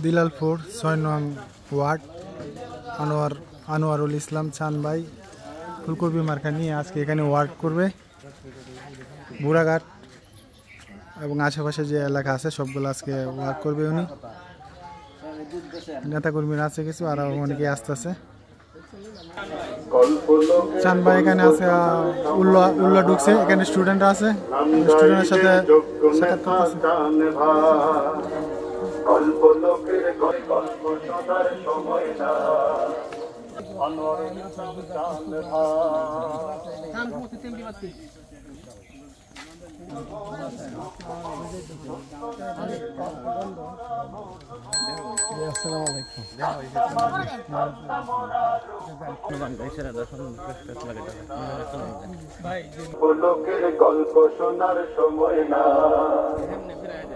দিলালপুর ৬ নং ওয়ার্ড আনোয়ারুল ইসলাম চান ভাই ফুলকপি মার্কা নিয়ে আজকে এখানে ওয়ার্ক করবে। বুড়াঘাট এবং আশেপাশে যে এলাকা আছে সবগুলো আজকে ওয়ার্ক করবে উনি। নেতাকর্মীরা আছে কিছু, আর অনেকে আসতেছে। চান ভাই এখানে আছে, উল্লা ঢুকছে, এখানে স্টুডেন্টরা আছে, স্টুডেন্টের সাথে সাক্ষাৎ করতেছে। গল্প শোনার সময় না,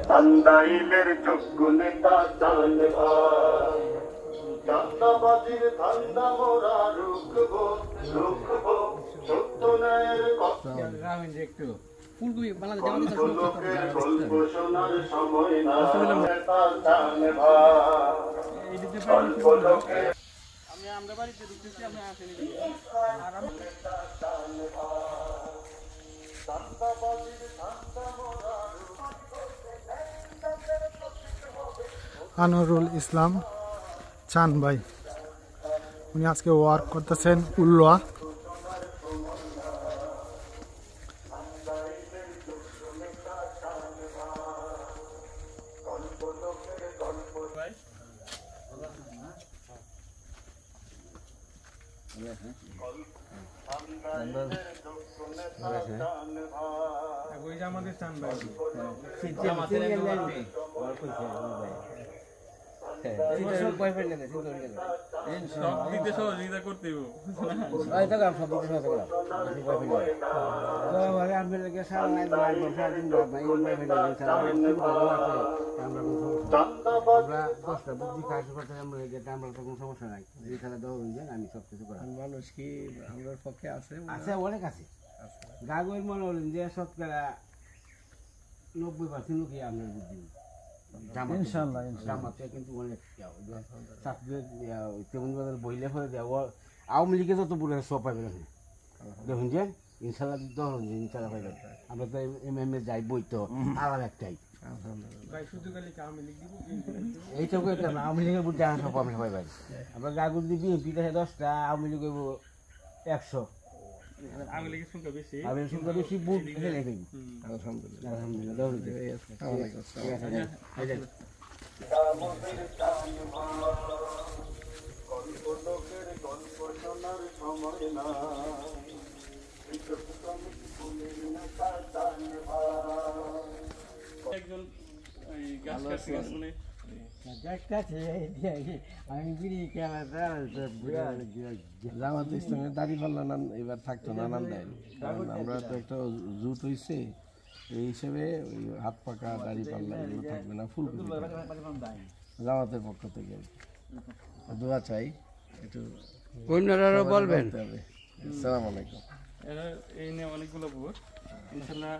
চান্দাইলের যোগ্য নেতা চান ভাই, চান্দাবাজির ধান্দা মোরা রুখবো রুখবো, সত্য ন্যায়ের কথা গল্প শোনার সময় না, নেতা চান ভাই, গল্প লোকে আমরা বাড়িতে ঢুকতেছি, আমি আসেনি আনোয়ারুল ইসলাম চান ভাই উনি আজকে ওয়ার্ক করতেছেন উল্লোয়া। আমাদের চান ভাই সব দিতে সহযোগিতা করতে সমস্যা নাই, আমি সবকিছু মানুষ কি আমার পক্ষে আছে অনেক আছে। গাগর মনে হলেন যে শতকরা 90% লোকই আপনার বুদ্ধি ইনশাআল্লাহ জামাতে কিন্তু অনেক তেমন বইলে ফলে দেওয়া আওয়ামী লীগে যত বলে সব পাইবেন দেখুন যে ইনশাল্লাহ ধরুন যে ইনশাল্লাহ পাইবেন। আমরা তো এমএমএ যাই বই তো আবার একটাই এইটুকু একটা না, আওয়ামী লীগের বুদ্ধি সব আমরা পাইবেন। আমরা গাগুর দিবি এমপি 10টা, আওয়ামী লীগ 100, আওয়ামী লীগের সংখ্যা বেশি বুট ফেলে ফেলি। আলহামদুলিল্লাহ একজন গাছ কাটছে জামাত ইসলামের দাঁড়িপাল্লা নাম এবার থাকতো না, নাম দেয়। আমরা তো একটা জুট হয়েছে এই হিসেবে ওই হাত পাকা দাঁড়িপাল্লা এগুলো থাকবে না, ফুল জামাতের পক্ষ থেকে দোয়া চাই, একটু অন্যরাও বলবেন। আসসালামু আলাইকুম। এই নিয়ে অনেকগুলো ভোট ইনশাল্লাহ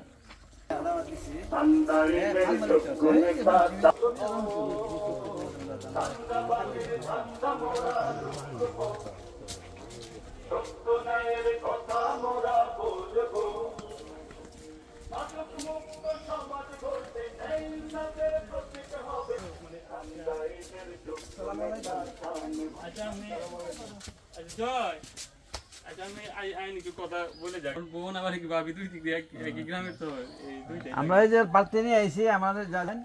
জয়। আচ্ছা আমি আইনি কথা বলে যাই, বোন আবার কি ভাবি দুই দিক একই গ্রামের তো এই দুইটা আমরা এই যে বাড়তে নিয়ে আইছি আমাদের জানেন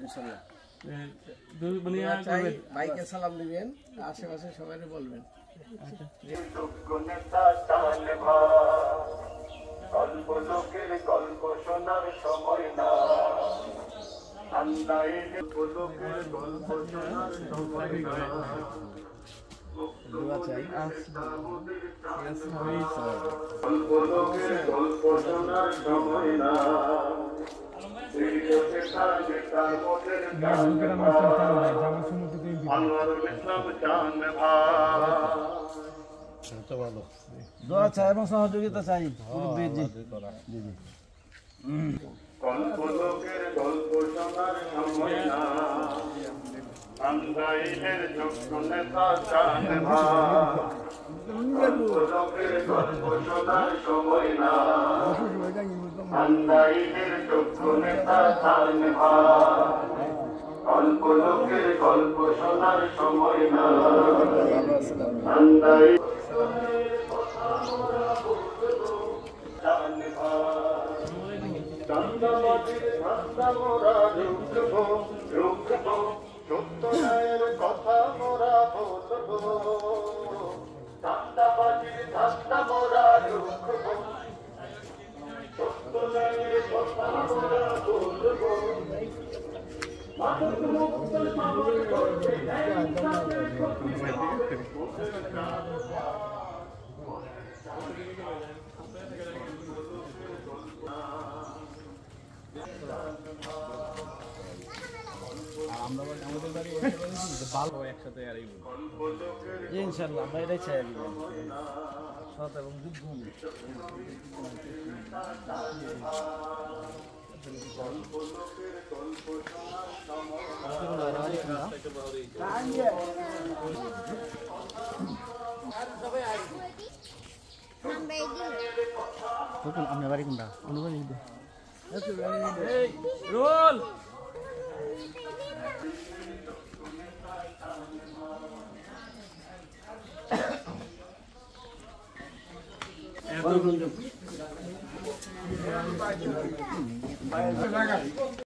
ইনশাআল্লাহ ভাইকে সালাম দিবেন, আশেপাশে সবাই বলবেন। গল্প লোকের গল্প শোনার সময় না, লোকের গল্প শোনার সময় না, গল্প লোকের গল্প শোনার সময় না, আনোয়ারুল ইসলাম চান ভাই, দোয়া চাই এবং সহযোগিতা চাই। গল্প লোকের গল্প আন্দাইলের যোগ্য নেতা চান ভাই লোকের গল্প শোনার সময় না আন্দাইলের যোগ্য নেতা চান ভাই অল্প লোকের গল্প শোনার সময় না আন্দাই চান্দাবাজির ধান্দা মোরা রুখবো রুখবো সত্য ন্যায়ের কথা মোরা বলবো চান্দাবাজির ধান্দা মোরা রুখবো সত্য ন্যায়ের কথা মোরা বলবো মাদক মুক্ত সমাজ করতে ইনশাআল্লাহ আমরা এটাই চাই সৎ এবং যোগ্য আপনার বাড়ি কোনটা অনুবাড়ি রোল এত